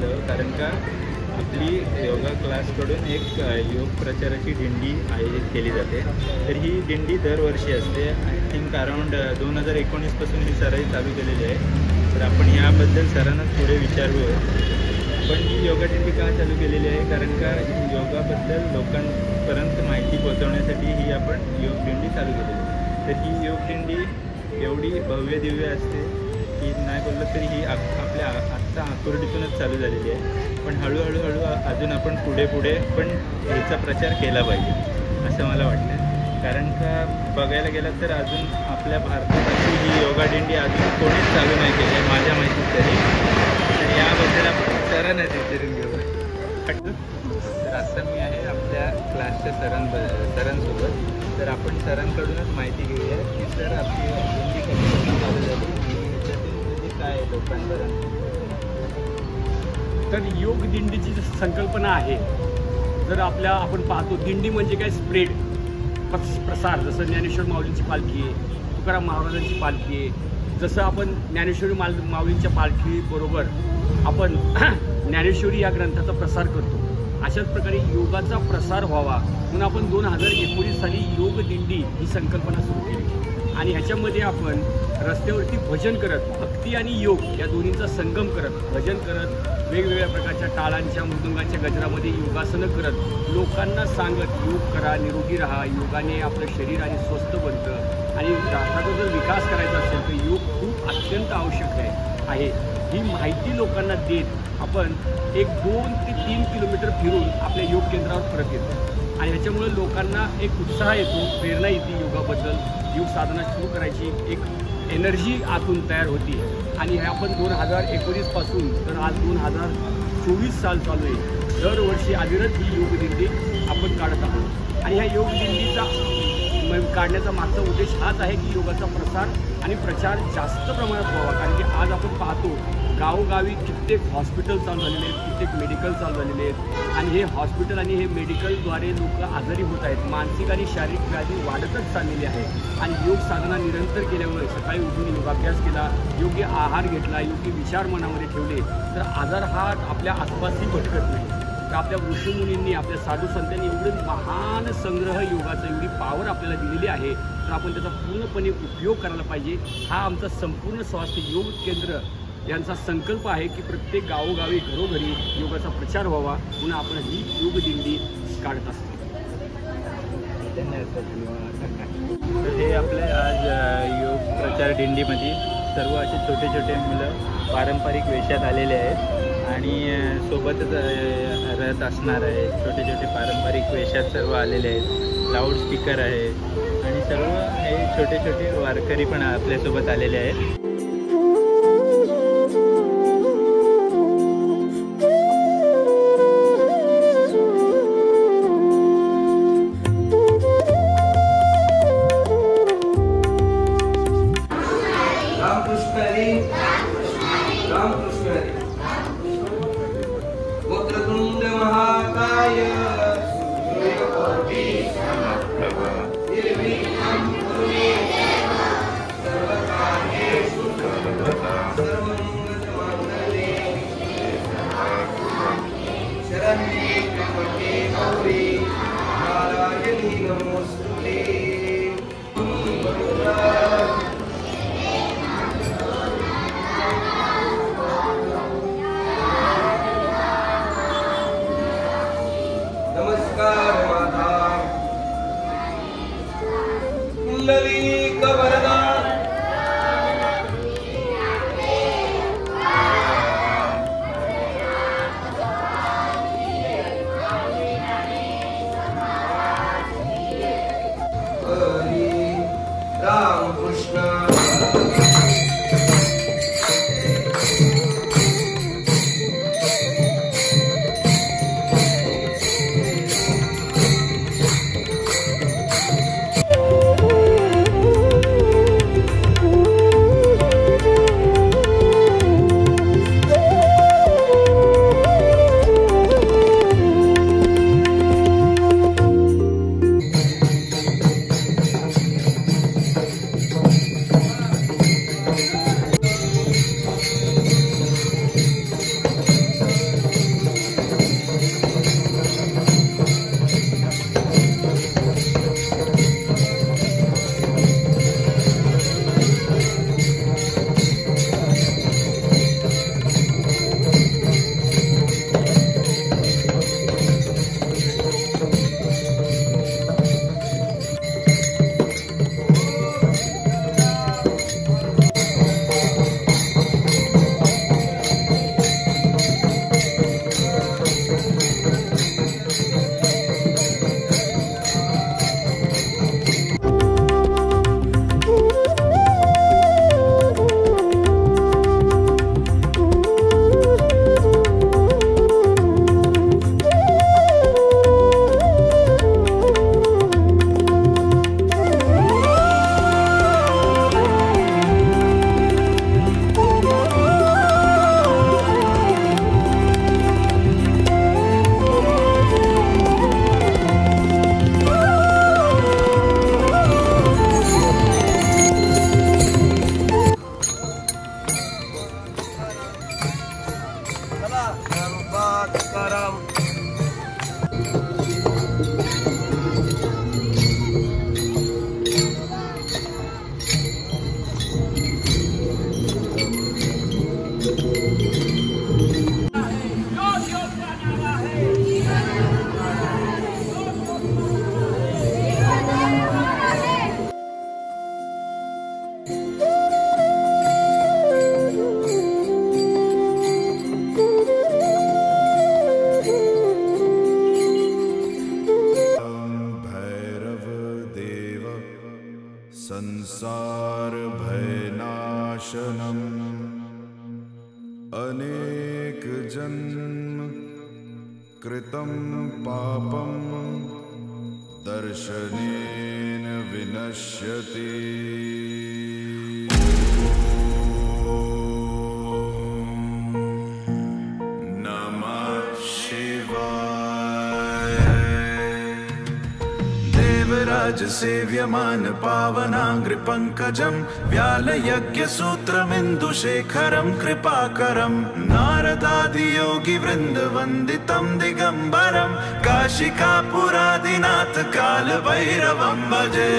केलं, कारण का आपली योगा क्लासकडून एक योग प्रचाराची दिंडी आयोजित केली जाते. तर ही दिंडी दरवर्षी असते. आय थिंक अराऊंड 2019पासून ही सराई चालू केलेली आहे. तर आपण याबद्दल सरांनाच पुढे विचारूया. पण ही योगा दिंडी का चालू केलेली आहे, कारण का योगाबद्दल लोकांपर्यंत माहिती पोहोचवण्यासाठी ही आपण योग दिंडी चालू केलेली आहे. तर ही योग दिंडी एवढी भव्य दिव्य असते की नाही बोललं तरी ही आपल्या आत्ता आकुर्डीतूनच चालू झालेली आहे. पण हळूहळू अजून आपण पुढे पण ह्याचा प्रचार केला पाहिजे असं मला वाटतं. कारण का बघायला गेलं तर अजून आपल्या भारतात अशी ही योगा दिंडी अजून कोणीच चालू नाही केली आहे माझ्या माहितीत तरी. तर याबद्दल आपण सरांनाच विचारून घेऊ. तर आता मी आहे आपल्या क्लासच्या सरांसोबत. तर आपण सरांकडूनच माहिती घेऊया की सर आपली दिंडी कशी चालू झाली आणि ह्याच्यातून म्हणजे काय लोकांपर्यंत. तर योग दिंडीची संकल्पना आहे. जर आपण पाहतो दिंडी म्हणजे काय, स्प्रेड, प्रसार. जसं ज्ञानेश्वर माऊलींची पालखी आहे, तुकाराम महाराजांची पालखी आहे. जसं आपण ज्ञानेश्वरी माऊलींच्या पालखीबरोबर आपण ज्ञानेश्वरी या ग्रंथाचा प्रसार करतो, अशाच प्रकारे योगाचा प्रसार व्हावा म्हणून आपण 2019 साली योग दिंडी ही संकल्पना सुरू केली. आणि ह्याच्यामध्ये आपण रस्त्यावरती भजन करत, भक्ती आणि योग या दोन्हींचा संगम करत, भजन करत, वेगवेगळ्या प्रकारच्या टाळांच्या मृदुंगाच्या गजरामध्ये योगासनं करत, लोकांना सांगत योग करा, निरोगी राहा, योगाने आपलं शरीर आणि स्वस्थ बनतं आणि राष्ट्राचा जर विकास करायचा असेल तर योग खूप अत्यंत आवश्यक आहे. ही माहिती लोकांना देत आपण 2 ते 3 किलोमीटर फिरून आपल्या योग केंद्रावर परत येतो. आणि ह्याच्यामुळे लोकांना एक उत्साह येतो, प्रेरणा येते योगाबद्दल. योग साधना सुरू करायची एक एनर्जी आतून तयार होती. आणि हे आपण 2019 पासून तर आज 2024 साल चालू आहे. दरवर्षी अविरत ही योग दिंडी आपण काढत आहोत. आणि ह्या योग दिंडीचा काढण्याचा मागचा उद्देश हाच आहे की योगाचा प्रसार आणि प्रचार जास्त प्रमाणात व्हावा. कारण की आज आपण पाहतो गावोगावी कित्येक हॉस्पिटल चालू झालेले आहेत, कित्येक मेडिकल चालू झालेले आहेत. आणि हे हॉस्पिटल आणि हे मेडिकलद्वारे लोक आजारी होत आहेत. मानसिक आणि शारीरिक व्याधी वाढतच चाललेली आहे. आणि योग साधना निरंतर केल्यामुळे, सकाळी उठून योगाभ्यास केला, योग्य आहार घेतला, योग्य विचार मनामध्ये ठेवले तर आजार हा आपल्या आसपासही भटकत नाही. तर आपल्या ऋषीमुनींनी, आपल्या साधू संतांनी एवढे महान संग्रह योगाचा, एवढी पावर आपल्याला दिलेली आहे. तर आपण त्याचा पूर्णपणे उपयोग करायला पाहिजे. हा आमचा संपूर्ण स्वास्थ्य योग केंद्र यांचा संकल्प आहे की प्रत्येक गावोगावी घरोघरी योगाचा प्रचार व्हावा म्हणून आपण ही योग दिंडी काढत असतो. तर हे आपल्या आज योग प्रचार दिंडीमध्ये सर्व असे छोटे छोटे मुलं पारंपरिक वेशात आलेले आहेत आणि सोबतच रथ असणार आहे. छोटे छोटे पारंपरिक वेशात सर्व आलेले आहेत. लाऊडस्पीकर आहे आणि सर्व हे छोटे छोटे वारकरी पण आपल्यासोबत आलेले आहेत. वक्रतुंड महाकाय सूर्यकोटि समप्रभ निर्विघ्नं कुरु मे देव सर्वकार्येषु सर्वमङ्गलमाङ्गल्ये शरण्ये त्र्यम्बके गौरी नारायणी नमोस्तुते. नमस्कार माता कुंडलिक वरदा तुकाराम. संसार भयनाशनम् अनेक जन्म कृतं पापं दर्शनेन विनश्यति. सेव्यमान पावनांग्रि पंकजं व्यालयज्ञ सूत्रमिन्दुशेखरं कृपाकरं नारदादि योगी वृंद वंदितं दिगंबरं काशिकापुरादिनाथ काल भैरवं भजे.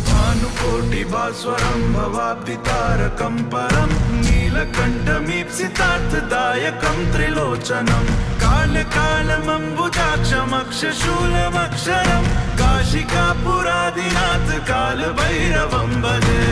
भानुकोटि भास्वरं भवाब्धितारकं परं नीलकण्ठमीप्सितार्थदायकं त्रिलोचनं कालकालमम्बुजाक्षमक्षशूलमक्षरं काशिकापुरादिनाथ काल भैरवं भजे.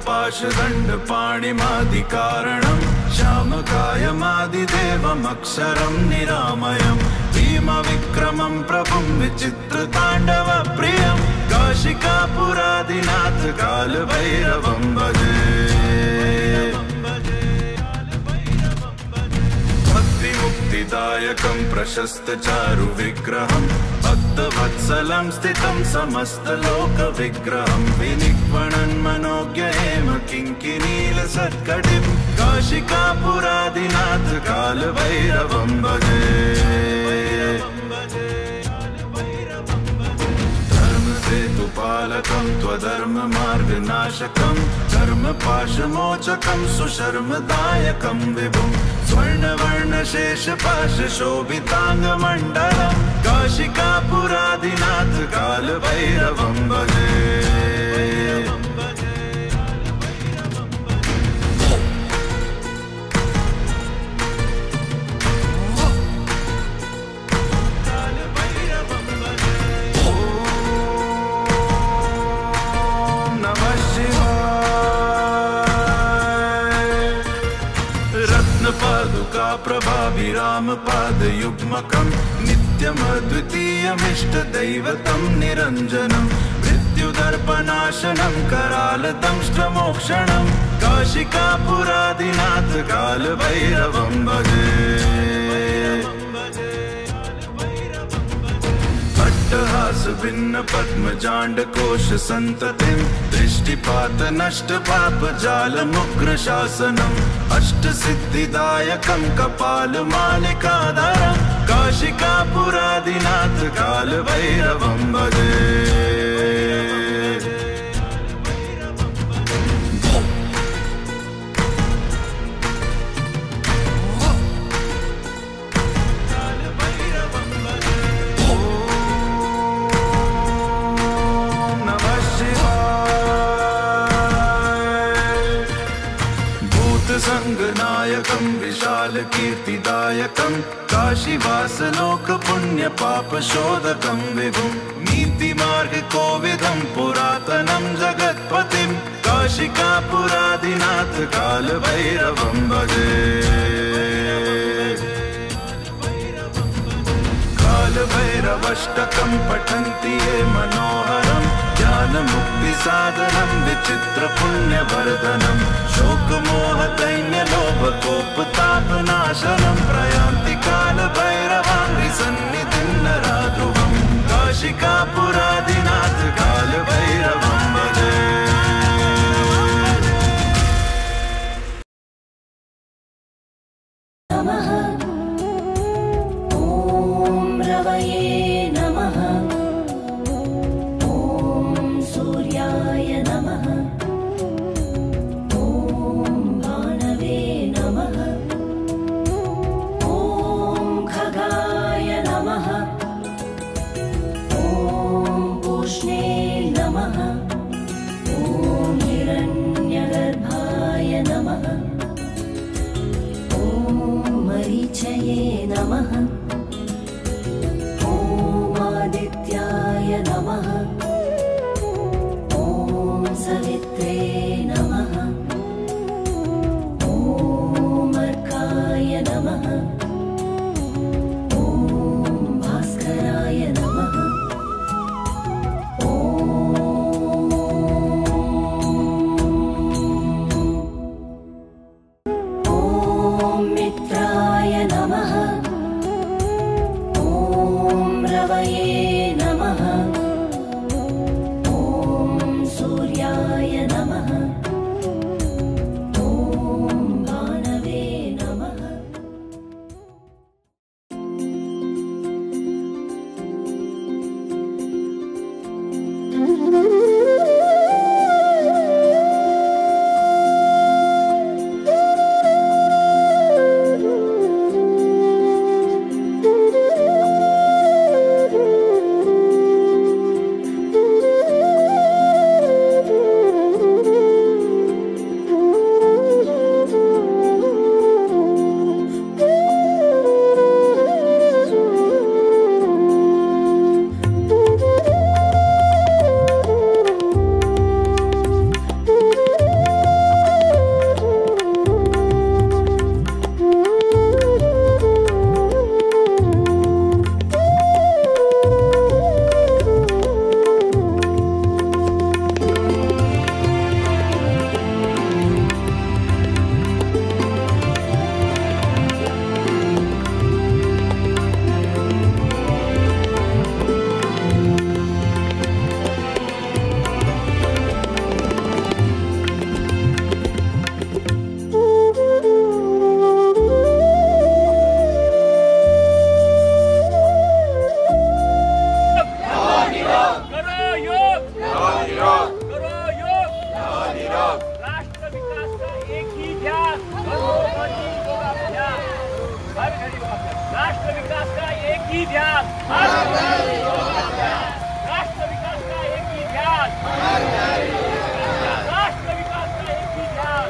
पाशदण्ड पाणिमादिकारणं श्यामकायमादिदेवमक्षरं निरामयं भीमविक्रमं प्रभुं विचित्रताण्डवप्रियं काशिकापुरादिनाथ कालभैरवं भजे. भक्तिमुक्तिदायकं प्रशस्तचारुविग्रहं भक्तवत्सलं स्थितं समस्तलोकविग्रहं विनिक्वणन् मनोज्ञेम किङ्किनीलसत्कटिं काशिकापुरादिनाथ कालभैरवं भजे. धर्मसेतुपालकं त्वधर्ममार्गनाशकं धर्मपाशमोचकं सुशर्मदायकं विभुं स्वर्णवर्णशेषपाशशोभिताङ्गमण्डलं काशिकापुरादिनाथ कालभैरवं भजे. प्रभाभिरामपादयुग्मकं नित्यमद्वितीयमिष्टदैवतं निरञ्जनं मृत्युदर्पनाशनं करालदंष्ट्रमोक्षणं काशिकापुरादिनाथ कालभैरवं भजे. अट्टहास भिन्न पद्मजाण्डकोश सन्ततिं दृष्टिपात नष्ट पाप जालमुग्र शासनम् अष्टसिद्धिदायकं कपालमालिकाधरं काशिकापुरादिनाथ कालभैरवं भजे. संगनायकं विशाल कीर्तिदायकं काशीवासलोक पुण्य पाप शोधकं विभुं नीतिमार्ग कोविदं पुरातनं जगत्पतिं काशिकापुरादिनाथ कालभैरवं भजे. कालभैरवष्टकं पठन्ति ये मनोहरं ज्ञानमुक्तिसाधनं विचित्रपुण्यवर्धनं शोकमोहदैन्यलोभकोपतापनाशनं प्रयान्ति कालभैरवाङ्घ्रिसन्निधिं नराध्रुवं काशिकापुरादिनाथ सूर्याय नमः ॐ आदित्याय नमः ॐ सवित्रे नमः ॐ अर्काय नमः ॐ भास्कराय नमः ॐ मित्राय नमः ॐ रवये नमः ॐ सूर्याय नमः ॐ भानवे नमः राष्ट्र विकास का एक ही ध्यान, राष्ट्र विकास का एक ही ध्यान, राष्ट्र विकास का एक ही ध्यान, राष्ट्र विकास का एक ही ध्यान।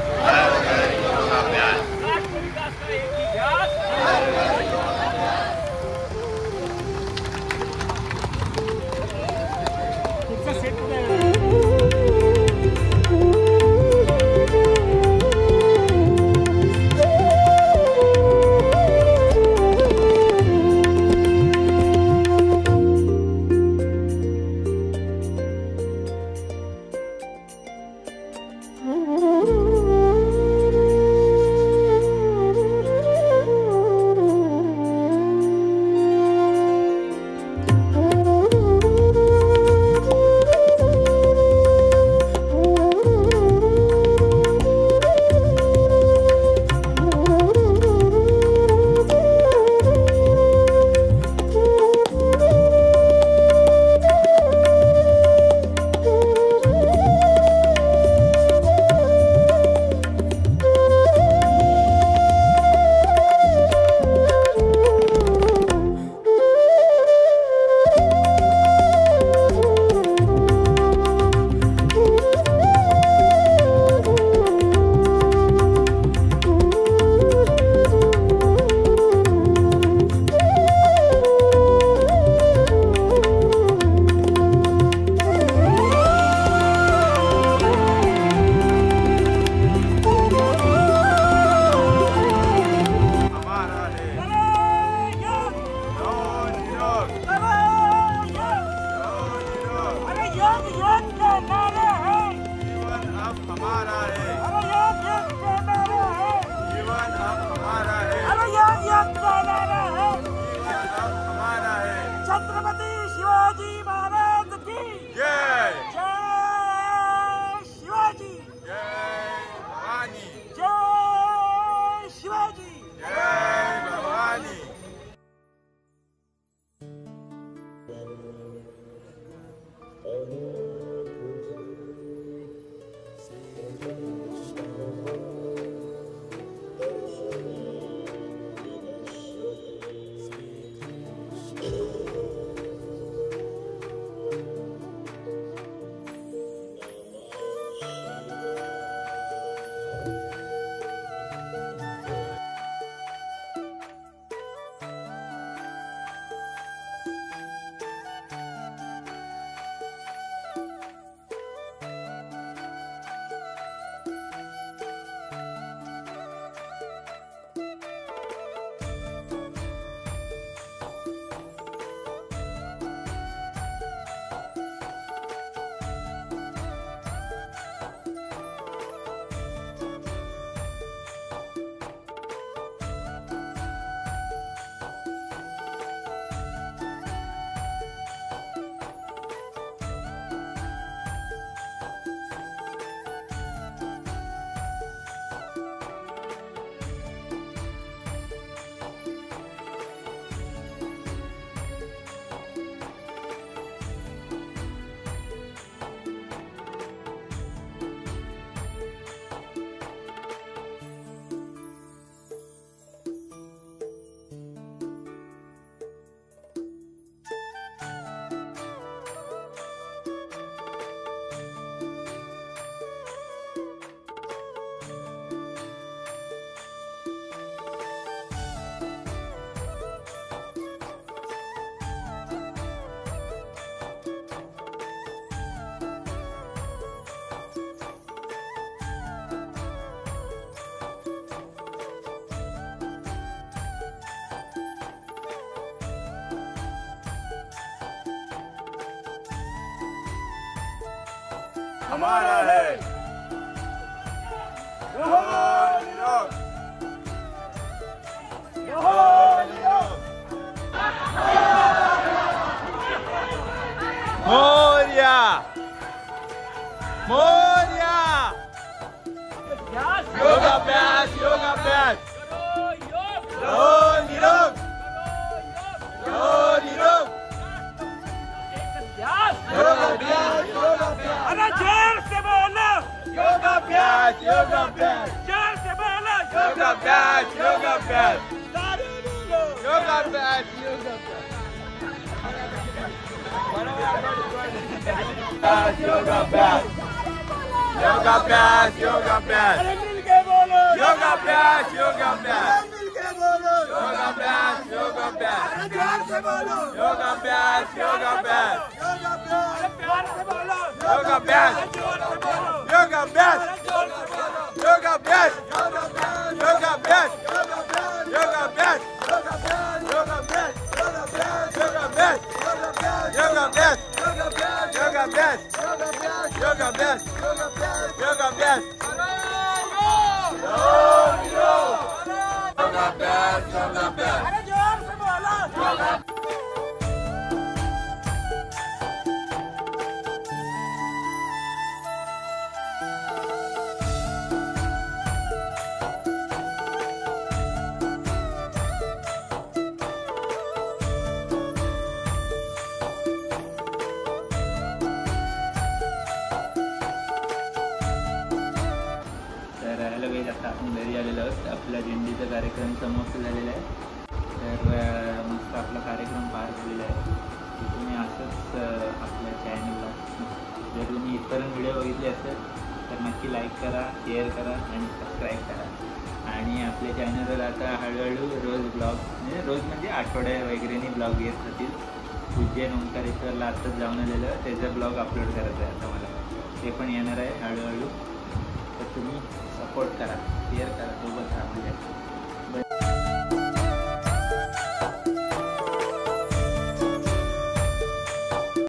छत्रपति शिवाजी महाराज की जय। जय शिवाजी, जय भवानी, जय शिवाजी, जय भवानी। हमारा है। जोहार निरोग, जोहार निरोग। मोरया, मोरया। योगाभ्यास, योगाभ्यास। जोहार निरोग, जोहार निरोग। योगाभ्यास, योगाभ्यास। अरे जोर से बोलो। योगाभ्यास, योगाभ्यास। जोर से बोलो। योगाभ्यास, योगाभ्यास। ताली बोलो। योगाभ्यास, योगाभ्यास। योगाभ्यास, योगाभ्यास, योगाभ्यास। अरे मिलके बोलो। योगाभ्यास, योगाभ्यास। मिलके बोलो। योगाभ्यास, योगाभ्यास। अरे जोर से बोलो। योगाभ्यास, योगाभ्यास। योगाभ्यास। अरे प्यार से बोलो। योगाभ्यास, अरे जोर से बोलो। योगाभ्यास, अरे जोर से बोलो। योगाभ्यास, योगाभ्यास। योगाभ्यास, योगाभ्यास। योगाभ्यास, योगाभ्यास, योगाभ्यास। योगाभ्यास, योगाभ्यास। योगाभ्यास, योगाभ्यास, योगाभ्यास, योगाभ्यास। योगाभ्यास, योगाभ्यास। अरे जोर से बोलो। तर हॅलो गाईज, आता आपण घरी आलेलो आहोत. आपला दिंडीचा कार्यक्रम समाप्त झालेला आहे. तर मस्त आपला कार्यक्रम पार झालेला आहे. तुम्ही असंच आपल्या चॅनलला जर तुम्ही इतर व्हिडिओ बघितले असेल तर नक्की लाईक करा, शेअर करा आणि सबस्क्राईब करा. आणि आपल्या चॅनलवर आता हळूहळू रोज ब्लॉग म्हणजे आठवड्या वगैरेनी ब्लॉग येत राहतील. उज्जैन ओंकारेश्वरला आत्ताच जाऊन आलेलं, त्याचा ब्लॉग अपलोड करायचा आहे आता मला. ते पण येणार आहे हळूहळू. तर तुम्ही सपोर्ट करा, शेअर करा, सोबत राहा म्हणजे.